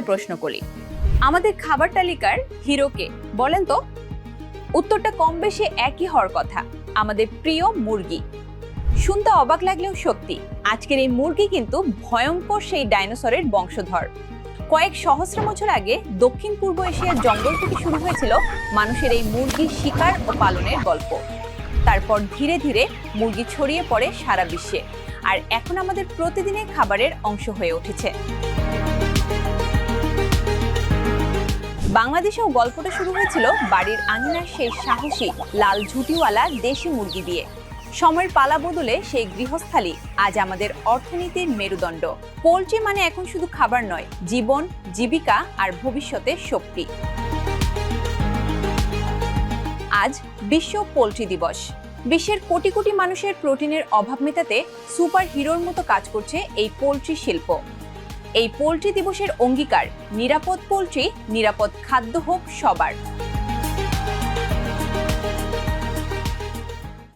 প্রশ্ন করি, আমাদের খাবার তালিকার হিরো কে বলেন তো? উত্তরটা কম বেশি একই হওয়ার কথা, আমাদের প্রিয় মুরগি। শুনতে অবাক লাগলেও সত্যি, আজকের এই মুরগি কিন্তু ভয়ঙ্কর সেই ডাইনোসরের বংশধর। কয়েক সহস্র বছর আগে দক্ষিণ পূর্ব এশিয়ার জঙ্গল থেকে শুরু হয়েছিল মানুষের এই মুরগির শিকার ও পালনের গল্প। তারপর ধীরে ধীরে মুরগি ছড়িয়ে পড়ে সারা বিশ্বে, আর এখন আমাদের প্রতিদিনের খাবারের অংশ হয়ে উঠেছে। বাংলাদেশেও গল্পটা শুরু হয়েছিল বাড়ির আঙিনার সেই সাহসী লাল ঝুঁটিওয়ালা দেশি মুরগি দিয়ে। সময়ের পালা বদলে সেই গৃহস্থালী আজ আমাদের অর্থনীতির মেরুদণ্ড। পোল্ট্রি মানে এখন শুধু খাবার নয়, জীবন, জীবিকা আর ভবিষ্যতের শক্তি। আজ বিশ্ব পোল্ট্রি দিবস। বিশ্বের কোটি কোটি মানুষের প্রোটিনের অভাব মেটাতে সুপার হিরোর মতো কাজ করছে এই পোল্ট্রি শিল্প। এই পোল্ট্রি দিবসের অঙ্গীকার, নিরাপদ পোল্ট্রি, নিরাপদ খাদ্য হোক সবার।